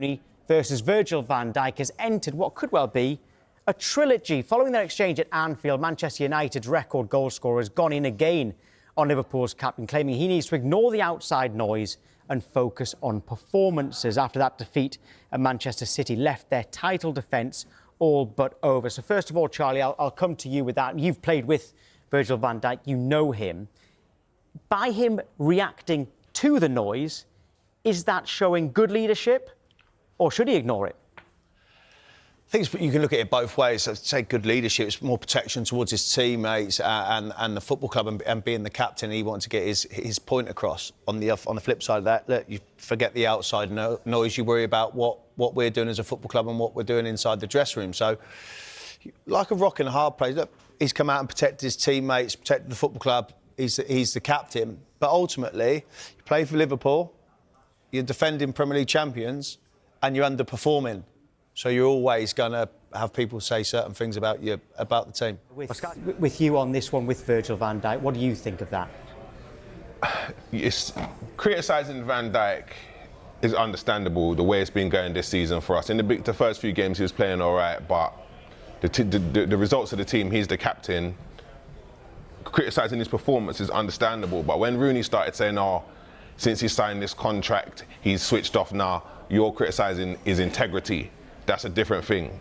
Rooney versus Virgil van Dijk has entered what could well be a trilogy. Following their exchange at Anfield, Manchester United's record goalscorer has gone in again on Liverpool's captain, claiming he needs to ignore the outside noise and focus on performances. After that defeat at Manchester City left their title defence all but over. So first of all, Charlie, I'll come to you with that. You've played with Virgil van Dijk, you know him. By him reacting to the noise, is that showing good leadership, or should he ignore it? I think you can look at it both ways. I'd say good leadership. It's more protection towards his teammates and the football club, and being the captain, he wanted to get his point across. On the flip side of that, look, you forget the outside noise. You worry about what we're doing as a football club and what we're doing inside the dressing room. So, like a rock and a hard place, look, he's come out and protected his teammates, protected the football club. He's the captain. But ultimately, you play for Liverpool, you're defending Premier League champions, and you're underperforming. So you're always going to have people say certain things about you, about the team. With you on this one, with Virgil van Dijk, what do you think of that? Criticising Van Dijk is understandable, the way it's been going this season for us. In the first few games he was playing all right, but the results of the team, he's the captain. Criticising his performance is understandable, but when Rooney started saying, oh, since he signed this contract, he's switched off now, you're criticising his integrity. That's a different thing.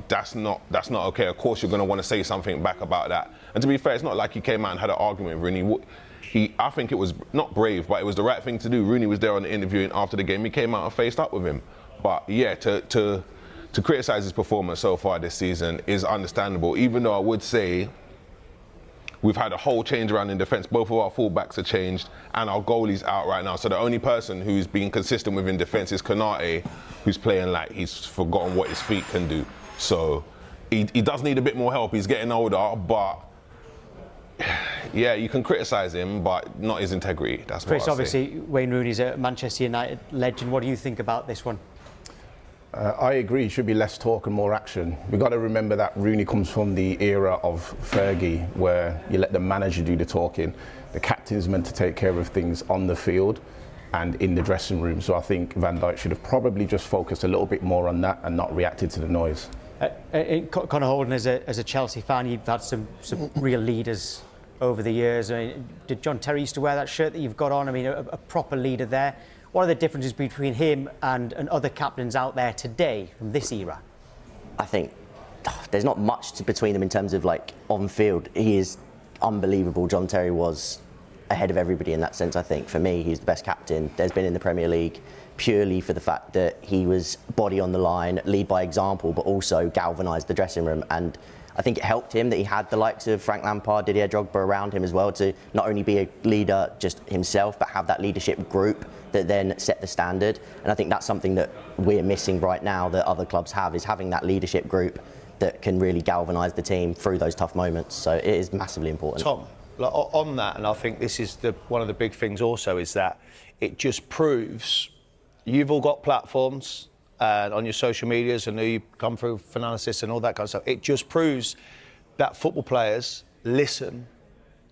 That's not okay. Of course, you're going to want to say something back about that. And to be fair, it's not like he came out and had an argument with Rooney. I think it was not brave, but it was the right thing to do. Rooney was there on the interview, and after the game, he came out and faced up with him. But yeah, to criticise his performance so far this season is understandable, even though I would say we've had a whole change around in defence. Both of our fullbacks are changed and our goalie's out right now. So the only person who's been consistent within defence is Konate, who's playing like he's forgotten what his feet can do. So he does need a bit more help. He's getting older, but yeah, you can criticise him, but not his integrity. That's what I say. Chris, obviously, Wayne Rooney's a Manchester United legend. What do you think about this one? I agree, it should be less talk and more action. We've got to remember that Rooney comes from the era of Fergie, where you let the manager do the talking. The captain's meant to take care of things on the field and in the dressing room. So I think Van Dijk should have probably just focused a little bit more on that and not reacted to the noise. Connor Holden, as a Chelsea fan, you've had some real leaders over the years. I mean, did John Terry used to wear that shirt that you've got on? I mean, a proper leader there. What are the differences between him and other captains out there today from this era? I think there's not much between them in terms of like on field. He is unbelievable. John Terry was ahead of everybody in that sense. I think for me, he's the best captain there's been in the Premier League, purely for the fact that he was body on the line, lead by example, but also galvanised the dressing room. And I think it helped him that he had the likes of Frank Lampard, Didier Drogba around him as well, to not only be a leader just himself, but have that leadership group that then set the standard. And I think that's something that we're missing right now that other clubs have, is having that leadership group that can really galvanise the team through those tough moments. So it is massively important. Tom, on that, and I think this is one of the big things also, is that it just proves you've all got platforms on your social medias, and you come through for analysis and all that kind of stuff. It just proves that football players listen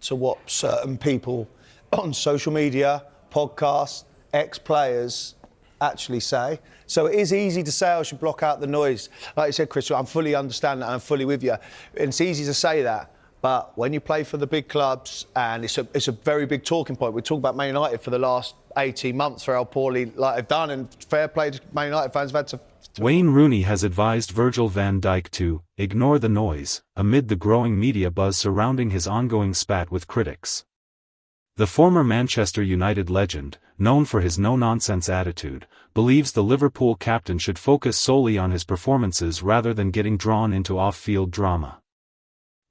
to what certain people on social media, podcasts, ex-players actually say. So it is easy to say I should block out the noise. Like you said, Chris, I fully understand that, I'm fully with you. And it's easy to say that, but when you play for the big clubs, and it's a very big talking point. We talk about Man United for the last 18 months for how poorly they've done, and fair play to Man United fans have had to... Wayne Rooney has advised Virgil van Dijk to ignore the noise amid the growing media buzz surrounding his ongoing spat with critics. The former Manchester United legend, known for his no-nonsense attitude, believes the Liverpool captain should focus solely on his performances rather than getting drawn into off-field drama.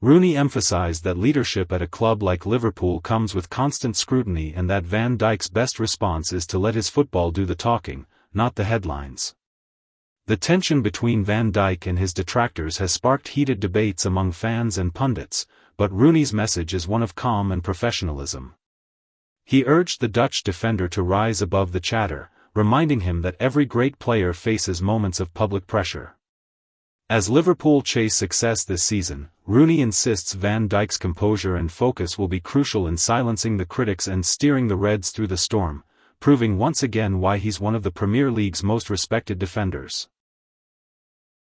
Rooney emphasized that leadership at a club like Liverpool comes with constant scrutiny, and that Van Dijk's best response is to let his football do the talking, not the headlines. The tension between Van Dijk and his detractors has sparked heated debates among fans and pundits, but Rooney's message is one of calm and professionalism. He urged the Dutch defender to rise above the chatter, reminding him that every great player faces moments of public pressure. As Liverpool chase success this season, Rooney insists Van Dijk's composure and focus will be crucial in silencing the critics and steering the Reds through the storm, proving once again why he's one of the Premier League's most respected defenders.